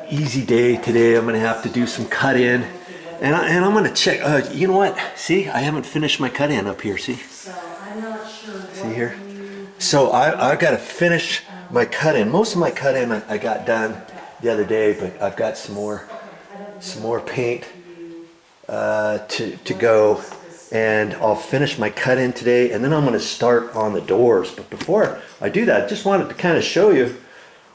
easy day today. I'm gonna have to do some cut in, and I'm gonna check. You know what? See, I haven't finished my cut in up here. See? See here? So I got to finish my cut in. Most of my cut in I got done the other day, but I've got some more paint to go, and I'll finish my cut in today, and then I'm going to start on the doors. But before I do that, I just wanted to kind of show you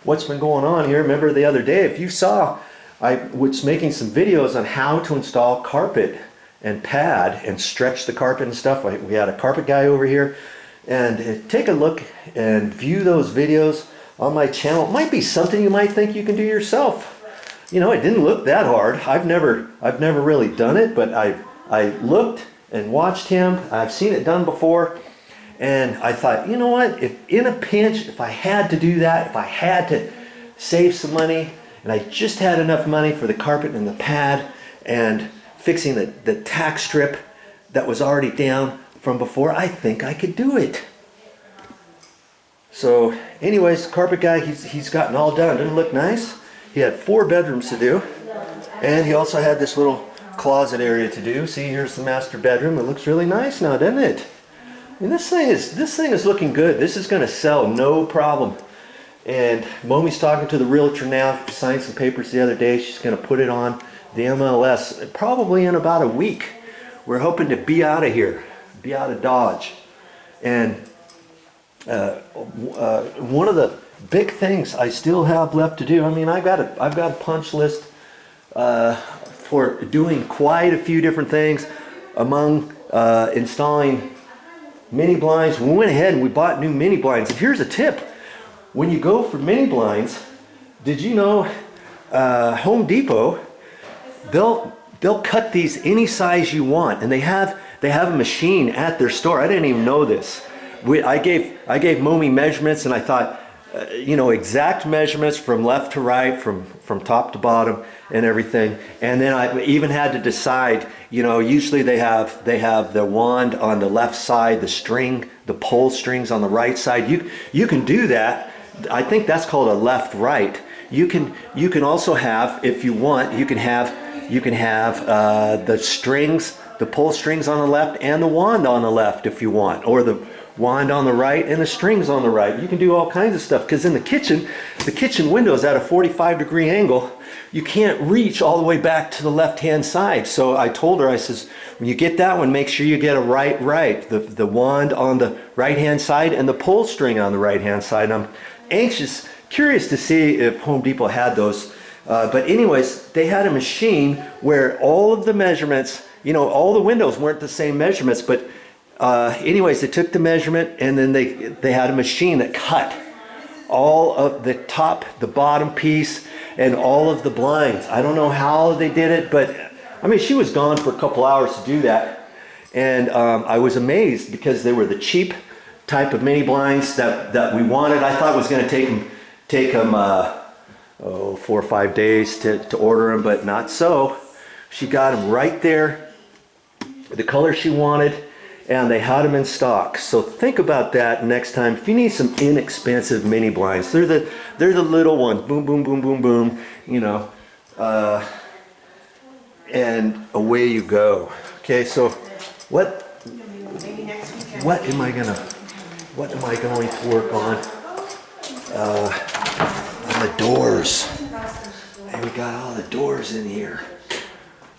what's been going on here. Remember the other day, if you saw, I was making some videos on how to install carpet and pad and stretch the carpet and stuff. We had a carpet guy over here, and take a look and view those videos on my channel. It might be something you might think you can do yourself. You know, it didn't look that hard. I've never really done it, but I looked and watched him. I've seen it done before, and I thought, you know what, if in a pinch, if I had to do that, if I had to save some money, and I just had enough money for the carpet and the pad and fixing the tack strip that was already down from before, I think I could do it. So anyways, carpet guy, he's gotten all done. Didn't it look nice? He had 4 bedrooms to do, and he also had this little closet area to do. See, here's the master bedroom. It looks really nice now, doesn't it? And this thing is looking good. This is going to sell, no problem. And Momi's talking to the realtor now. She signed some papers the other day. She's going to put it on the MLS probably in about a week. We're hoping to be out of here, be out of Dodge. And one of the big things I still have left to do, I mean, I've got a punch list for doing quite a few different things, among installing mini blinds. We went ahead and we bought new mini blinds. And here's a tip: when you go for mini blinds, did you know Home Depot, they'll cut these any size you want, and they have a machine at their store. I didn't even know this. I gave Momi measurements, and I thought, you know, exact measurements from left to right, from top to bottom and everything. And then I even had to decide, you know, usually they have the wand on the left side, the pole strings on the right side. You can do that. I think that's called a left right. You can also have, if you want, you can have the strings, the pole strings on the left and the wand on the left if you want, or the wand on the right and the strings on the right. You can do all kinds of stuff, because in the kitchen window is at a 45-degree angle. You can't reach all the way back to the left-hand side. So I told her, I says, when you get that one, make sure you get a right, the wand on the right-hand side and the pull string on the right-hand side. And I'm curious to see if Home Depot had those. But anyways, they had a machine where all of the measurements, you know, all the windows weren't the same measurements, but anyways, they took the measurement, and then they had a machine that cut all of the top, the bottom piece, and all of the blinds. I don't know how they did it, but I mean, she was gone for a couple hours to do that. And I was amazed, because they were the cheap type of mini blinds that we wanted. I thought it was going to take them 4 or 5 days to order them, but not so. She got them right there, the color she wanted, and they had them in stock. So think about that next time. If you need some inexpensive mini blinds, they're the little ones. Boom, boom, boom, boom, boom. You know, and away you go. Okay, so what am I going to work on? On the doors. And we got all the doors in here.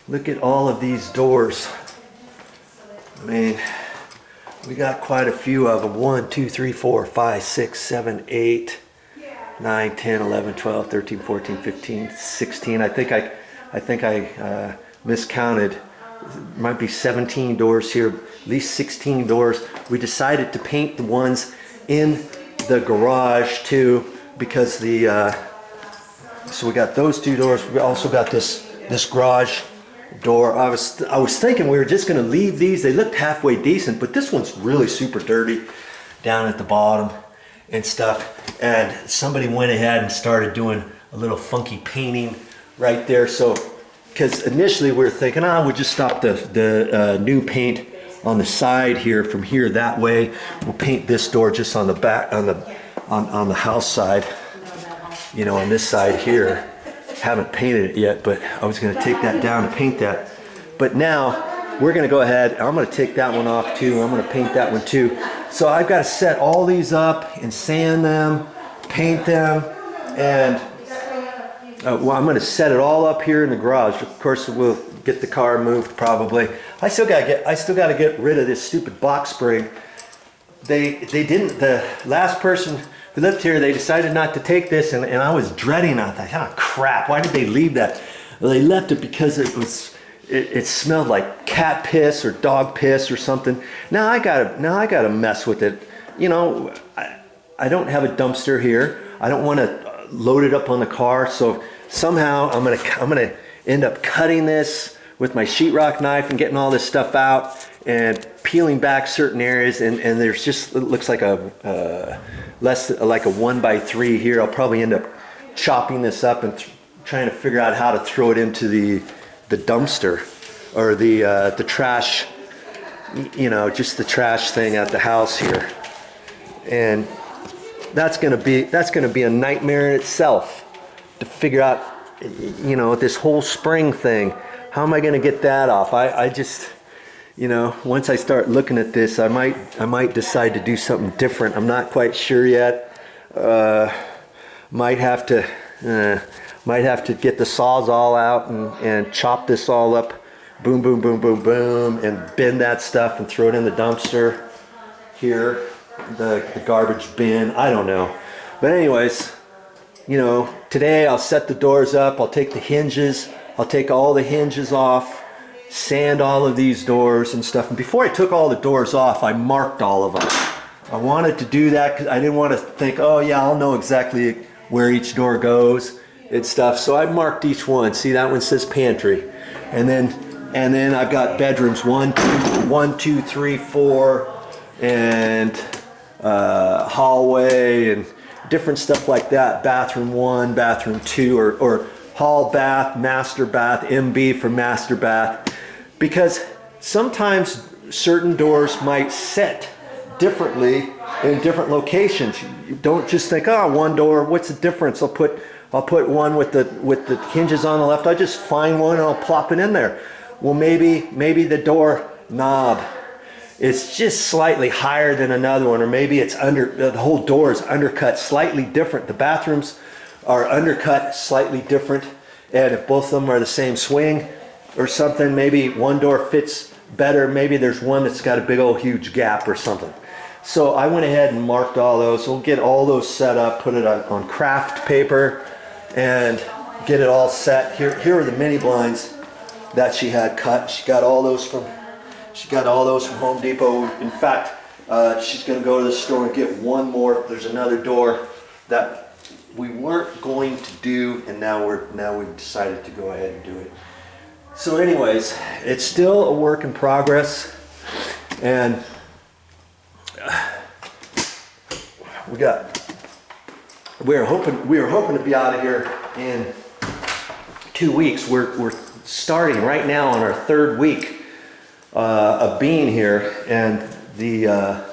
Look at all of these doors. I mean, we got quite a few of them. 1, 2, 3, 4, 5, 6, 7, 8, 9, 10, 11, 12, 13, 14, 15, 16. I think I miscounted. There might be 17 doors here, at least 16 doors. We decided to paint the ones in the garage too, because so we got those 2 doors. We also got this garage door. I was thinking we were just going to leave these. They looked halfway decent, but this one's really super dirty down at the bottom and stuff. And somebody went ahead and started doing a little funky painting right there. So, because initially we were thinking, we'll just stop the new paint on the side here, from here that way. We'll paint this door just on the back, on the house side, you know, on this side here. Haven't painted it yet, but I was gonna take that down to paint that. But now, we're gonna go ahead, I'm gonna take that one off too, I'm gonna paint that one too. So I've gotta set all these up and sand them, paint them, and well, I'm gonna set it all up here in the garage. Of course, we'll get the car moved probably. I still gotta get rid of this stupid box spring. The last person who lived here, they decided not to take this, and I was dreading it. I thought, oh crap, why did they leave that? Well, they left it because it smelled like cat piss or dog piss or something. Now I gotta mess with it. You know, I don't have a dumpster here. I don't want to load it up on the car, so somehow I'm gonna end up cutting this with my sheetrock knife and getting all this stuff out and peeling back certain areas, and there's just, it looks like a like a 1x3 here. I'll probably end up chopping this up and trying to figure out how to throw it into the dumpster or the trash, you know, just the trash thing at the house here. And that's gonna be a nightmare in itself to figure out, you know, this whole spring thing. How am I gonna get that off? I just, you know, once I start looking at this, I might decide to do something different. I'm not quite sure yet. Might have to get the Sawzall out and chop this all up, boom, boom, boom, boom, boom, and bend that stuff and throw it in the dumpster here, the garbage bin. I don't know. But anyways, you know, today I'll set the doors up. I'll take the hinges. I'll take all the hinges off, sand all of these doors and stuff. And before I took all the doors off, I marked all of them. I wanted to do that because I didn't want to think, oh yeah, I'll know exactly where each door goes and stuff. So I marked each one. See, that one says pantry. And then I've got bedrooms 1, 2, 3, 4, and hallway and different stuff like that. Bathroom 1, bathroom 2, or hall bath, master bath, MB for master bath. Because sometimes certain doors might set differently in different locations. You don't just think, oh, one door, what's the difference? I'll put one with the hinges on the left. I just find one and I'll plop it in there. Well, maybe the door knob is just slightly higher than another one, or maybe it's the whole door is undercut slightly different. The bathrooms are undercut slightly different, and if both of them are the same swing or something, maybe one door fits better. Maybe there's one that's got a big old huge gap or something. So I went ahead and marked all those. We'll get all those set up, put it on craft paper, and get it all set. Here are the mini blinds that she had cut. She got all those from Home Depot. In fact, she's going to go to the store and get one more. There's another door that we weren't going to do, and now we've decided to go ahead and do it. So anyways, it's still a work in progress, and we were hoping to be out of here in 2 weeks. We're starting right now on our 3rd week of being here, and the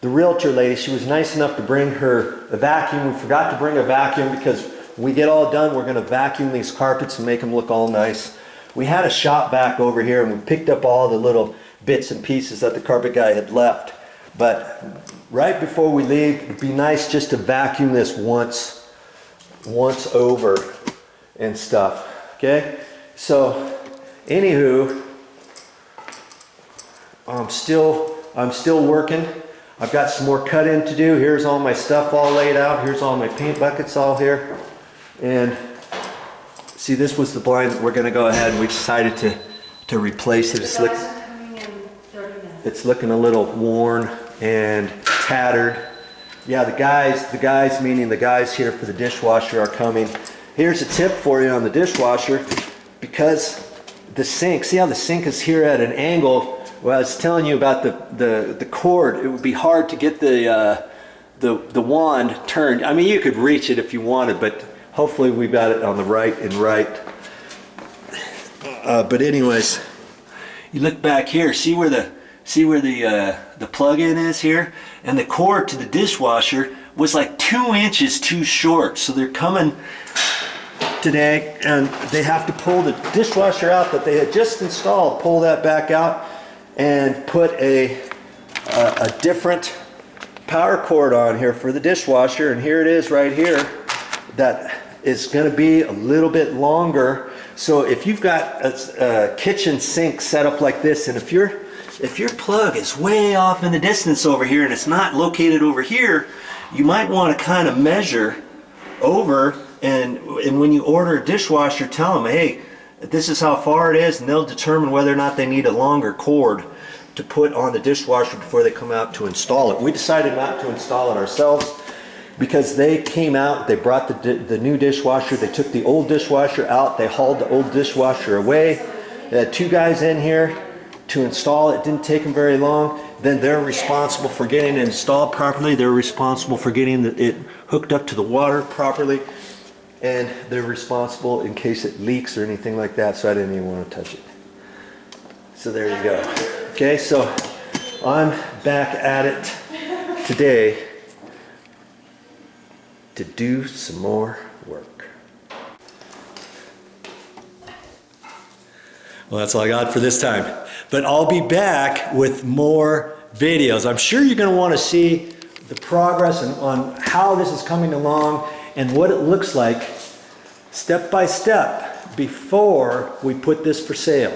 realtor lady, she was nice enough to bring a vacuum. We forgot to bring a vacuum because when we get all done, we're going to vacuum these carpets and make them look all nice. We had a shop vac over here, and we picked up all the little bits and pieces that the carpet guy had left. But right before we leave, it'd be nice just to vacuum this once over and stuff. Okay? So, anywho, I'm still working. I've got some more cut in to do. Here's all my stuff all laid out. Here's all my paint buckets all here. And see, this was the blind that we're going to go ahead and we decided to replace it. It's looking a little worn and tattered. Yeah, the guys meaning the guys here for the dishwasher are coming. Here's a tip for you on the dishwasher. Because the sink, see how the sink is here at an angle? Well, I was telling you about the cord. It would be hard to get the wand turned. I mean, you could reach it if you wanted, but hopefully we got it on the right and right. But anyways, you look back here. See where the plug-in is here, and the cord to the dishwasher was like 2 inches too short. So they're coming today, and they have to pull the dishwasher out that they had just installed, pull that back out, and put a different power cord on here for the dishwasher. And here it is right here. That is going to be a little bit longer. So if you've got a kitchen sink set up like this, and if your plug is way off in the distance over here and it's not located over here, you might want to kind of measure over, and when you order a dishwasher, tell them, hey, this is how far it is, and they'll determine whether or not they need a longer cord to put on the dishwasher before they come out to install it. We decided not to install it ourselves because they came out, they brought the new dishwasher, they took the old dishwasher out, they hauled the old dishwasher away. They had 2 guys in here to install it. It didn't take them very long. Then they're responsible for getting it installed properly. They're responsible for getting it hooked up to the water properly. And they're responsible in case it leaks or anything like that, so I didn't even want to touch it. So there you go. Okay, so I'm back at it today to do some more work. Well, that's all I got for this time. But I'll be back with more videos. I'm sure you're going to want to see the progress on how this is coming along and what it looks like step by step before we put this for sale.